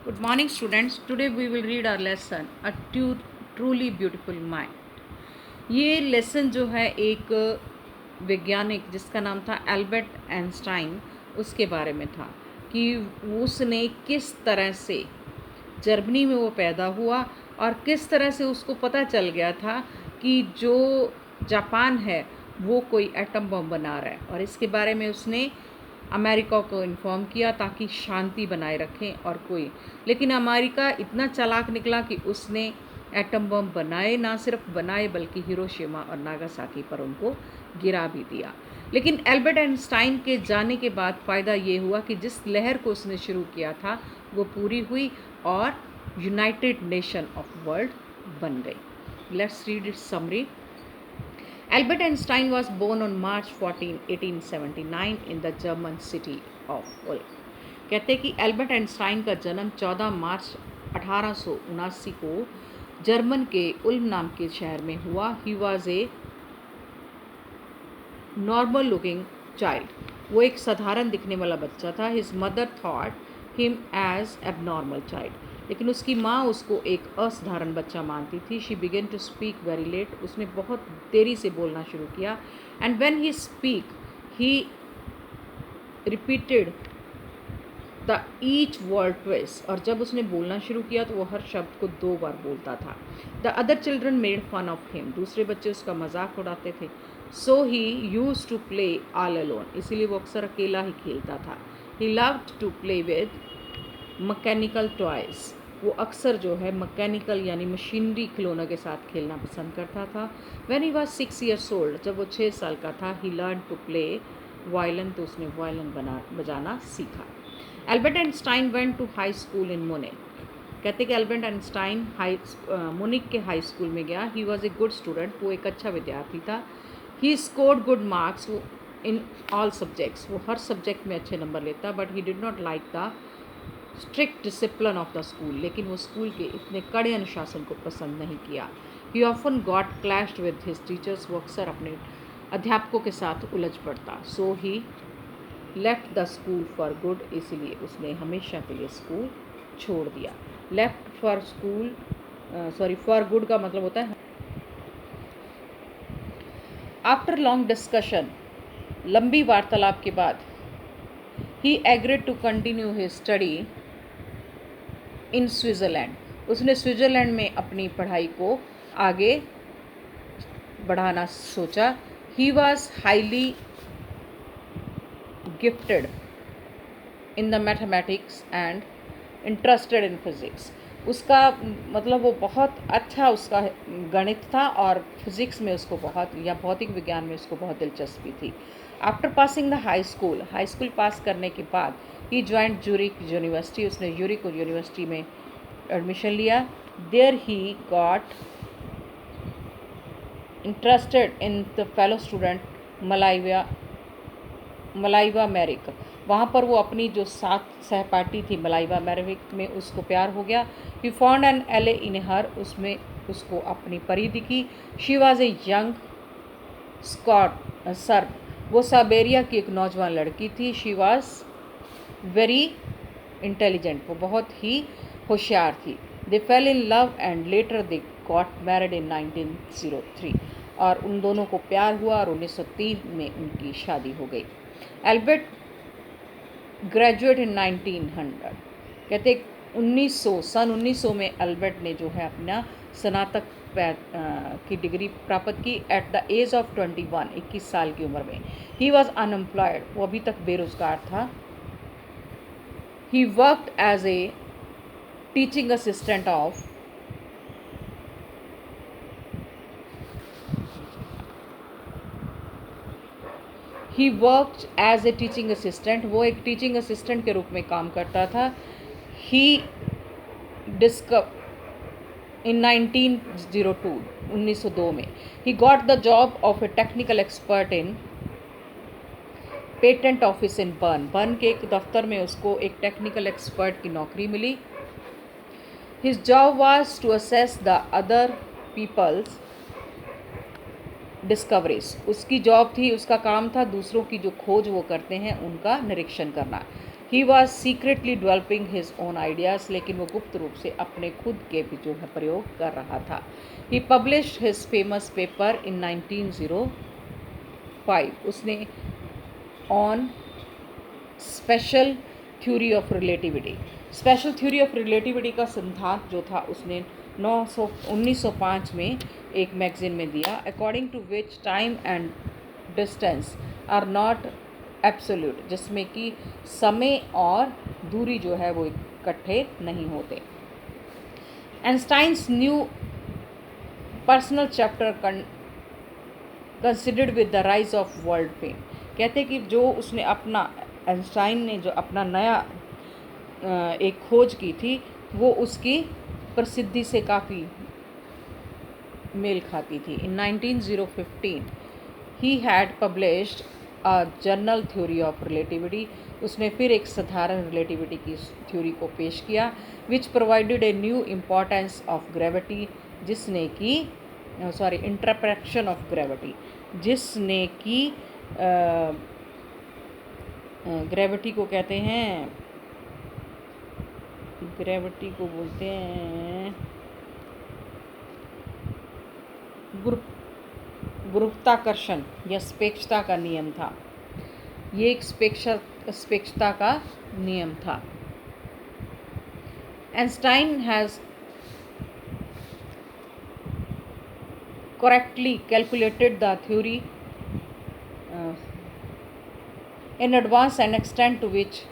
Good morning, students. Today we will read our lesson, A Truly Beautiful Mind. ये lesson जो है एक वैज्ञानिक जिसका नाम था एल्बर्ट आइंस्टाइन, उसके बारे में था कि उसने किस तरह से जर्मनी में वो पैदा हुआ और किस तरह से उसको पता चल गया था कि जो जापान है वो कोई एटम बम बना रहा है, और इसके बारे में उसने अमेरिका को इन्फॉर्म किया ताकि शांति बनाए रखें। और कोई लेकिन अमेरिका इतना चालाक निकला कि उसने एटम बम बनाए, ना सिर्फ बनाए बल्कि हिरोशिमा और नागासाकी पर उनको गिरा भी दिया। लेकिन एल्बर्ट आइंस्टाइन के जाने के बाद फ़ायदा ये हुआ कि जिस लहर को उसने शुरू किया था वो पूरी हुई और यूनाइटेड नेशन ऑफ वर्ल्ड बन गई। Let's read it's summary. Albert Einstein was born on March 14, 1879 in the German city of Ulm. कहते हैं कि एल्बर्ट आइंस्टाइन का जन्म 14 मार्च 1879 को जर्मन के उल्म नाम के शहर में हुआ। He was a normal looking child. वो एक साधारण दिखने वाला बच्चा था। His mother thought him as abnormal child, लेकिन उसकी माँ उसको एक असाधारण बच्चा मानती थी। She began to speak very late. उसने बहुत देरी से बोलना शुरू किया। And when he speak he repeated the each word twice. और जब उसने बोलना शुरू किया तो वो हर शब्द को 2 बार बोलता था। The other children made fun of him. दूसरे बच्चे उसका मजाक उड़ाते थे। So he used to play all alone. इसीलिए वो अक्सर अकेला ही खेलता था। He loved to play with mechanical toys. वो अक्सर जो है मैकेनिकल यानी मशीनरी खिलौनों के साथ खेलना पसंद करता था। When he was 6 years old, जब वो 6 साल का था, he learn to play violin. तो उसने वायलिन बजाना सीखा। Albert Einstein went to high school in Munich. कहते कि एल्बर्ट आइंस्टाइन मुनिक के हाई स्कूल में गया। ही वॉज ए गुड स्टूडेंट। वो एक अच्छा विद्यार्थी था। He scored good marks in all subjects. वो हर सब्जेक्ट में अच्छे नंबर लेता, but he did not like the strict discipline of the school. लेकिन वो स्कूल के इतने कड़े अनुशासन को पसंद नहीं किया। He often got clashed with his teachers. वो अक्सर अपने अध्यापकों के साथ उलझ पड़ता। So he left the school for good. इसलिए उसने हमेशा के लिए स्कूल छोड़ दिया। Left for school for good का मतलब होता है आफ्टर लॉन्ग डिस्कशन। लंबी वार्तालाप के बाद he agreed to continue his study in Switzerland. उसने स्विट्ज़रलैंड में अपनी पढ़ाई को आगे बढ़ाना सोचा। He was highly gifted in the mathematics and interested in physics. उसका मतलब वो बहुत अच्छा उसका गणित था और फिज़िक्स में उसको बहुत, या भौतिक विज्ञान में उसको बहुत दिलचस्पी थी। After passing the high school pass करने के बाद ही ज्वाइंट ज्यूरिक यूनिवर्सिटी। उसने यूरिक यूनिवर्सिटी में एडमिशन लिया। There he got interested in the fellow student Mileva Maric. वहाँ पर वो अपनी जो साथ सहपाठी थी मलाइवा मैरिक में उसको प्यार हो गया। ही फाउंड एन एले इन हर। उसमें उसको अपनी परी दिखी। She was a young Serb. वो साइबेरिया की एक नौजवान लड़की थी। She was very intelligent. वो बहुत ही होशियार थी। They fell in love and later they got married in 1903। और उन दोनों को प्यार हुआ और 1903 में उनकी शादी हो गई। Albert graduate in 1900। कहते 1900 में एल्बर्ट ने जो है अपना स्नातक की डिग्री प्राप्त की एट द एज ऑफ 21 साल की उम्र में। He was unemployed. वो अभी तक बेरोजगार था। He worked as a teaching assistant of he worked as a teaching assistant. वो एक टीचिंग असिस्टेंट के रूप में काम करता था। ही डिस्कवर इन 1902 में he got the job of A technical expert in patent office in burn के एक दफ्तर में उसको एक टेक्निकल एक्सपर्ट की नौकरी मिली। His job was to assess the other people's discoveries. उसकी जॉब थी, उसका काम था दूसरों की जो खोज वो करते हैं उनका निरीक्षण करना। He was secretly developing his own ideas, लेकिन वो गुप्त रूप से अपने खुद के भी जो है प्रयोग कर रहा था। He publish his famous paper in 1905, उसने on special theory of relativity, special theory of relativity का सिद्धांत जो था उसने 1905 में एक मैगजीन में दिया। According to which time and distance are not absolute, जिसमें कि समय और दूरी जो है वो इकट्ठे नहीं होते। Einstein's new personal chapter considered with the rise of world fame, कहते कि जो उसने अपना, आइंस्टाइन ने जो अपना नया एक खोज की थी वो उसकी प्रसिद्धि से काफ़ी मेल खाती थी। इन 1915 he had published a general theory of relativity, उसने फिर एक साधारण रिलेटिविटी की थ्योरी को पेश किया, which provided a new importance of gravity, जिसने कि इंटरप्रेशन ऑफ ग्रेविटी, जिसने कि ग्रेविटी को कहते हैं, ग्रेविटी को बोलते हैं गुरुत्वाकर्षण या स्पेक्षता का नियम था। ये एक स्पेक्षता का नियम था। Einstein has correctly calculated the theory in advance and extent to which